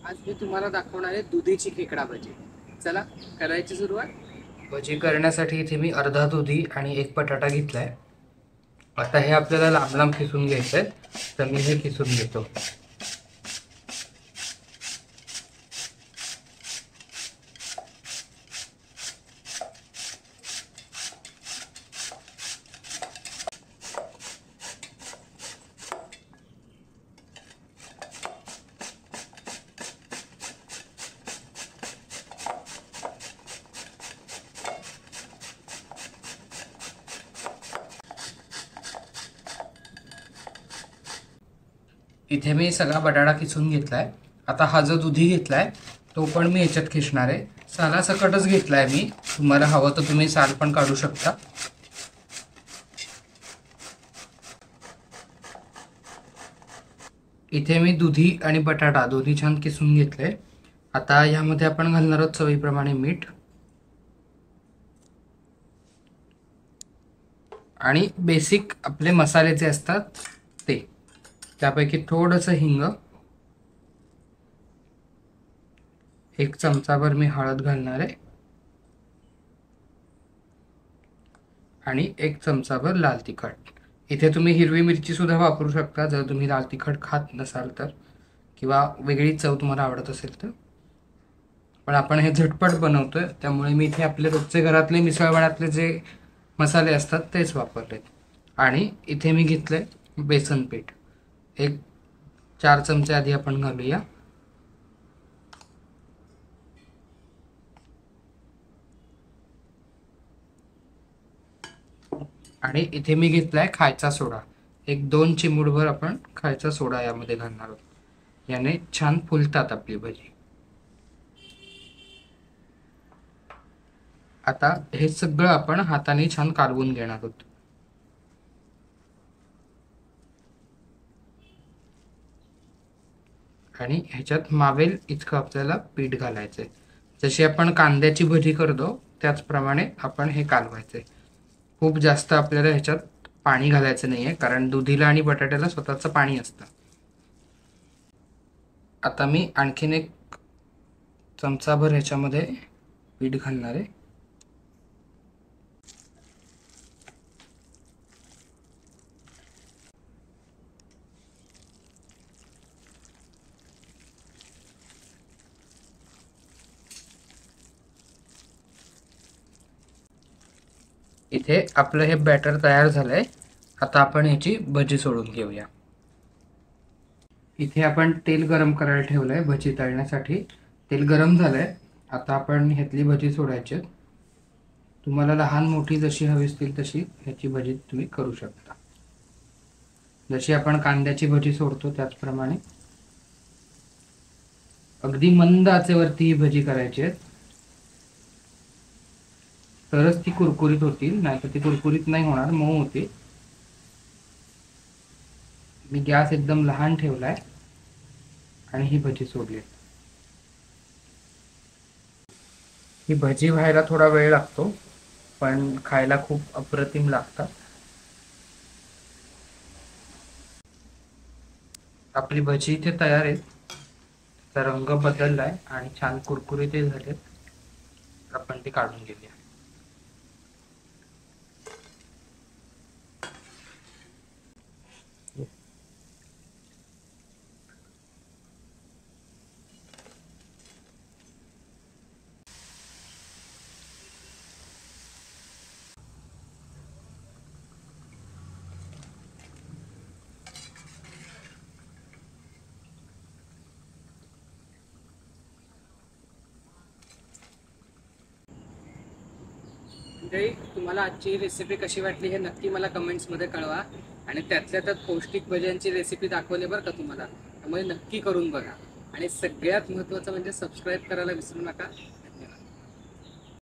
आज मी तुम्हाला दाखवणार आहे दुधीची खेकडा भजी। चला करायची सुरुवात। भजी करण्यासाठी इथे मी अर्धा दुधी आणि एक बटाटा घेतलाय। आता हे आपल्याला लांब लांब किसून घ्यायचंय, तर मी हे किसून घेतो। इथे मी सगळा बटाटा किसून घेतलाय। आता हा जो दुधी घेतलाय तो पण मी याच्यात खिसणार आहे। सालासकटच घेतलाय मी, तुम्हाला हवं तर तुम्ही साल पण काढू शकता। इथे मी दुधी आणि बटाटा दोन्ही छान किसून घेतले। आता यामध्ये आपण घालणार आहोत चवीप्रमाणे मीठ आणि बेसिक आपले मसाले जे असतात ते, त्यापैकी थोडंसं हिंग, एक चमचाभर मी हळद घालणार आहे आणि एक चमचाभर लाल तिखट। इथे तुम्ही हिरवी मिरची सुद्धा वापरू शकता जर तुम्ही लाल तिखट खात नसाल तर, किंवा वेगळी चव तुम्हाला आवडत असेल तर। पण आपण हे झटपट बनवतोय त्यामुळे मी इथे आपले रोजचे घरातले मिसळपावातले जे मसाले असतात तेच वापरले। आणि इथे मी घेतले बेसन पीठ, एक 4 चमचे आधी आपण घालूया। आणि इथे मी घेतलाय खायचा सोडा, एक 2 चिमूटभर आपण खायचा सोडा यामध्ये घालणार आहोत। याने छान फुलतात आपली भजी। आता हे सगळं आपण हाताने छान कालवून घेणार आहोत। आणि ह्याच्यात मावेल इतकं आपल्याला पीठ घालायचंय। जशी आपण कांद्याची भजी करतो त्याचप्रमाणे आपण हे कालवायचंय। खूप जास्त आपल्याला ह्याच्यात पाणी घालायचं नाहीये, कारण दुधीला आणि बटाट्याला स्वतःचं पाणी असतं। आता मी आणखीन एक चमचाभर ह्याच्यामध्ये पीठ घालणार आहे। इथे आपलं हे बॅटर तयार झालंय। आता आपण ह्याची भजी सोडून घेऊया। इथे आपण तेल गरम करायला ठेवलंय भजी तळण्यासाठी। तेल गरम झालंय, आता आपण ह्यातली भजी सोडायची। तुम्हाला लहान मोठी जशी हवी असतील तशी ह्याची भजी तुम्ही करू शकता। जशी आपण कांद्याची भजी सोडतो त्याचप्रमाणे अगदी मंद आचेवरती ही भजी करायची आहे, तरच ती कुरकुरीत होतील, नाहीतर ती कुरकुरीत नाही होणार, मऊ होते। मी गॅस एकदम लहान ठेवलाय आणि ही भजी सोडली। ही भजी व्हायला थोडा वेळ लागतो, पण खायला खूप अप्रतिम लागतात। आपली भजी इथे तयार आहे। त्याचा रंग बदललाय आणि छान कुरकुरीत झाले। आपण ती काढून घेऊया। तुम्हाला आजची रेसिपी कशी वाटली हे नक्की मला कमेंट्समध्ये कळवा। आणि त्यातल्या त्यात पौष्टिक भज्यांची रेसिपी दाखवली बरं का तुम्हाला, त्यामुळे नक्की करून बघा। आणि सगळ्यात महत्त्वाचं म्हणजे सबस्क्राईब करायला विसरू नका।